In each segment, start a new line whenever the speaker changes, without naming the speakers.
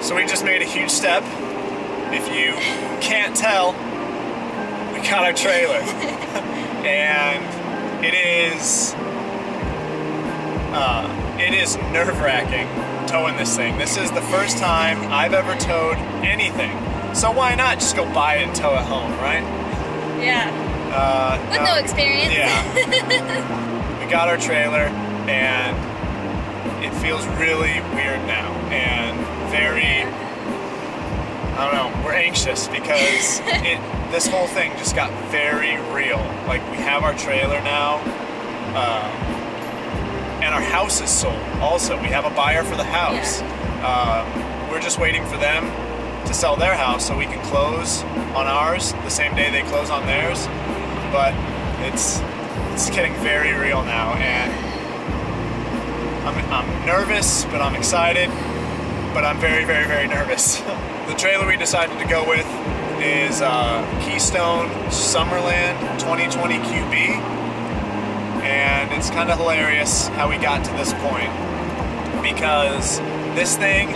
So we just made a huge step. If you can't tell, we got our trailer. And it is nerve-wracking towing this thing. This is the first time I've ever towed anything. So why not just go buy it and tow it home, right?
Yeah. With no experience.
Yeah. We got our trailer and it feels really weird now and very, I don't know, we're anxious because this whole thing just got very real. Like, we have our trailer now, and our house is sold also. We have a buyer for the house. Yeah. We're just waiting for them to sell their house so we can close on ours the same day they close on theirs. But it's getting very real now, and I'm nervous, but I'm excited, but I'm very, very, very nervous. The trailer we decided to go with is Keystone Summerland 2020 QB, and it's kind of hilarious how we got to this point because this thing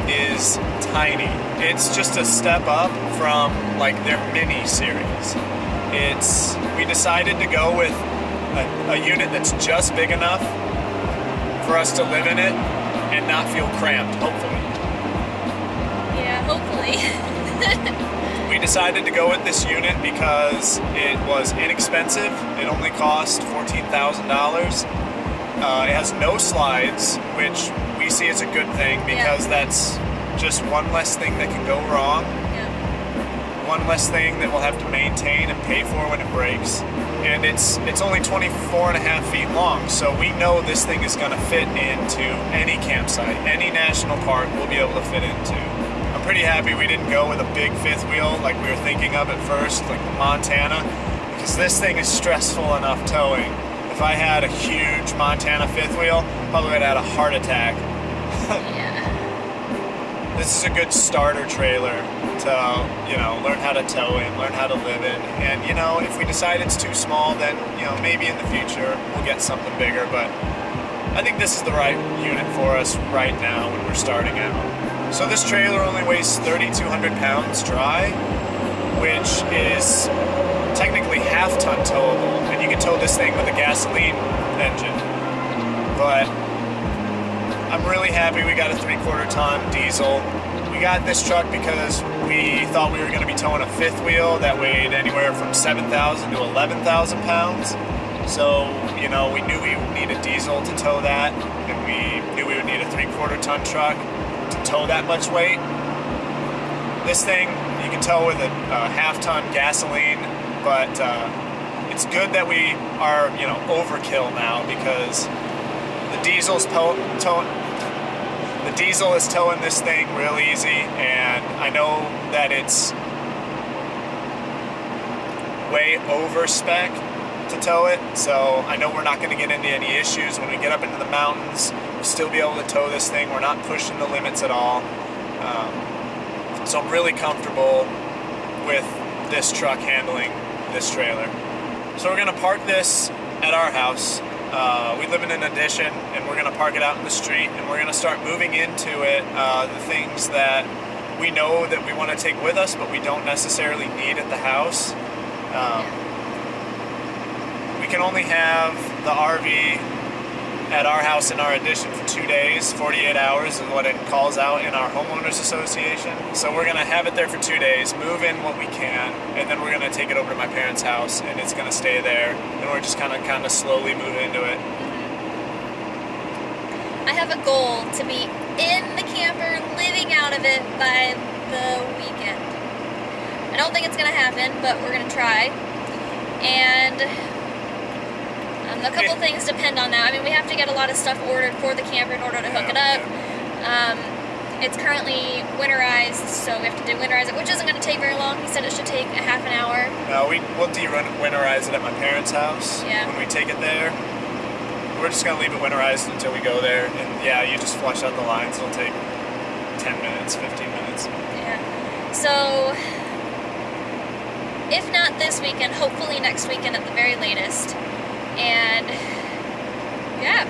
is tiny. It's just a step up from like their mini series. We decided to go with a unit that's just big enough for us to live in it and not feel cramped, hopefully.
Yeah, hopefully.
We decided to go with this unit because it was inexpensive. It only cost $14,000. It has no slides, which we see as a good thing because that's just one less thing that can go wrong. One less thing that we'll have to maintain and pay for when it breaks. And it's only 24.5 feet long, so we know this thing is going to fit into any campsite, any national park we'll be able to fit into. I'm pretty happy we didn't go with a big fifth wheel like we were thinking of at first, like Montana, because this thing is stressful enough towing. If I had a huge Montana fifth wheel, probably would have had a heart attack. This is a good starter trailer to, you know, learn how to tow in, learn how to live in. And, you know, if we decide it's too small, then, you know, maybe in the future we'll get something bigger. But I think this is the right unit for us right now when we're starting out. So this trailer only weighs 3,200 pounds dry, which is technically half-ton towable. And you can tow this thing with a gasoline engine. But I'm really happy we got a 3/4 ton diesel. We got this truck because we thought we were going to be towing a fifth wheel that weighed anywhere from 7,000 to 11,000 pounds. So, you know, we knew we would need a diesel to tow that, and we knew we would need a 3/4 ton truck to tow that much weight. This thing you can tow with a half-ton gasoline, but it's good that we are, you know, overkill now because the diesel is towing this thing real easy, and I know that it's way over spec to tow it, so I know we're not going to get into any issues when we get up into the mountains. We'll still be able to tow this thing. We're not pushing the limits at all. So I'm really comfortable with this truck handling this trailer. So we're going to park this at our house. We live in an addition, and we're going to park it out in the street, and we're going to start moving into it the things that we know that we want to take with us, but we don't necessarily need at the house. We can only have the RV at our house in our addition for 2 days. 48 hours is what it calls out in our homeowners association. So we're going to have it there for 2 days, move in what we can, and then we're going to take it over to my parents' house, and it's going to stay there, and we're just kind of slowly move into it.
I have a goal to be in the camper, living out of it by the weekend. I don't think it's going to happen, but we're going to try. And a couple things depend on that. I mean, we have to get a lot of stuff ordered for the camper in order to hook it up. It's currently winterized, so we have to winterize it, which isn't going to take very long. He said it should take a half an hour. No,
we'll de-winterize it at my parents' house when we take it there. We're just going to leave it winterized until we go there. And yeah, you just flush out the lines. It'll take 10 minutes, 15 minutes.
Yeah. So, if not this weekend, hopefully next weekend at the very latest. And yeah,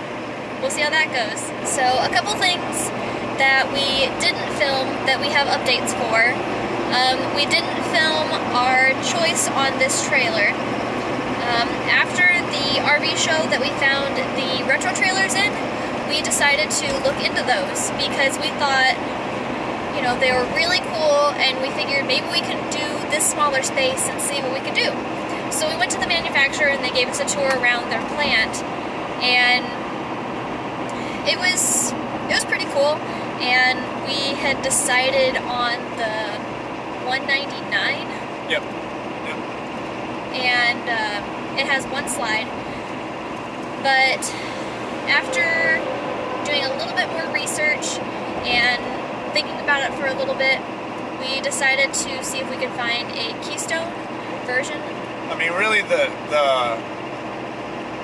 we'll see how that goes. So a couple things that we didn't film that we have updates for. We didn't film our choice on this trailer. After the RV show that we found the retro trailers in, we decided to look into those because we thought, you know, they were really cool, and we figured maybe we could do this smaller space and see what we could do. So we went to the manufacturer and they gave us a tour around their plant, and it was pretty cool. And we had decided on the 199.
Yep.
And it has one slide. But after doing a little bit more research and thinking about it for a little bit, we decided to see if we could find a Keystone version.
I mean, really,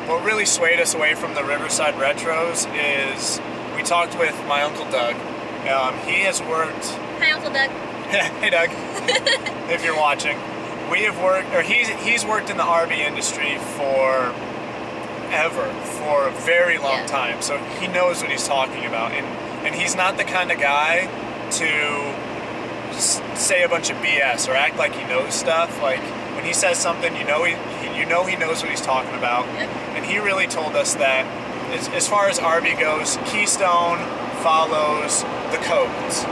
what really swayed us away from the Riverside Retros is we talked with my Uncle Doug. He has worked...
Hi, Uncle Doug.
Hey, Doug. If you're watching. We have worked, or he's worked in the RV industry for a very long time, so he knows what he's talking about, and he's not the kind of guy to just say a bunch of BS or act like he knows stuff. Like, when he says something, you know he knows what he's talking about.
Yep.
And he really told us that as far as RV goes, Keystone follows the codes.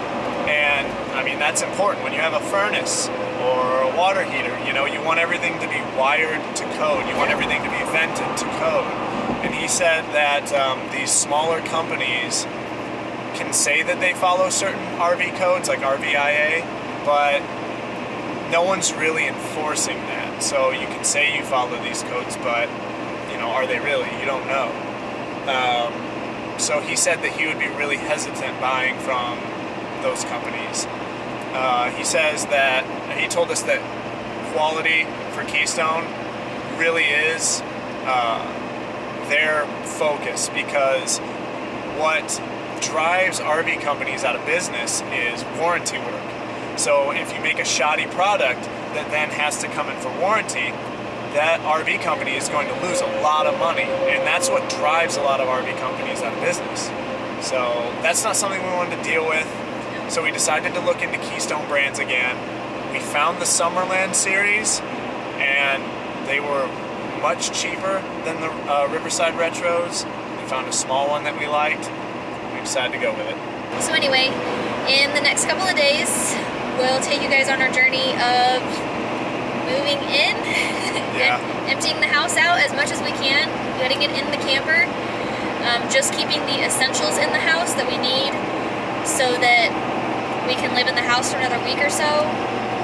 And I mean, that's important. When you have a furnace or a water heater, you know, you want everything to be wired to code. You want everything to be vented to code. And he said that these smaller companies can say that they follow certain RV codes, like RVIA, but no one's really enforcing that. So you can say you follow these codes, but, you know, are they really? You don't know. So he said that he would be really hesitant buying from those companies. He says that, and he told us that quality for Keystone really is their focus, because what drives RV companies out of business is warranty work. So if you make a shoddy product that then has to come in for warranty, that RV company is going to lose a lot of money, and that's what drives a lot of RV companies out of business. So that's not something we wanted to deal with. So we decided to look into Keystone brands again. We found the Summerland series, and they were much cheaper than the Riverside Retros. We found a small one that we liked. We decided to go with it.
So anyway, in the next couple of days, we'll take you guys on our journey of moving in,
Yeah.
and emptying the house out as much as we can, getting it in the camper, just keeping the essentials in the house that we need so that we can live in the house for another week or so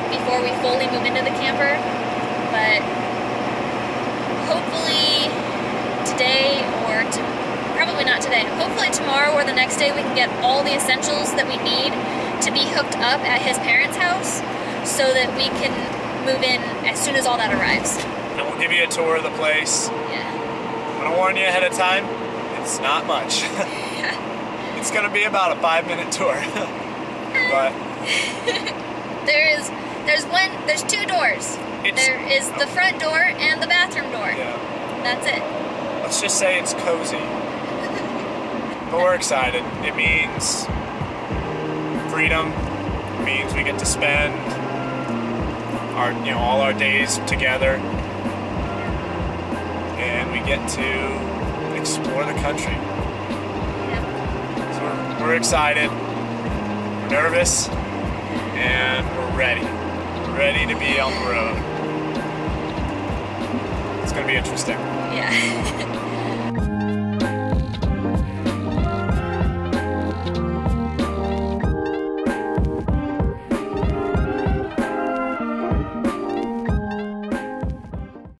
before we fully move into the camper. But hopefully today, or probably not today, hopefully tomorrow or the next day, we can get all the essentials that we need to be hooked up at his parents' house so that we can move in as soon as all that arrives.
And we'll give you a tour of the place.
Yeah.
I'm gonna warn you ahead of time, it's not much. It's gonna be about a 5-minute tour. But there's two doors. There is the front door and the bathroom door. Yeah.
That's it.
Let's just say it's cozy. But we're excited. It means freedom. It means we get to spend all our days together, and we get to explore the country.
Yeah.
So we're excited. Nervous, and we're ready. We're ready to be on the road. It's gonna be interesting.
Yeah.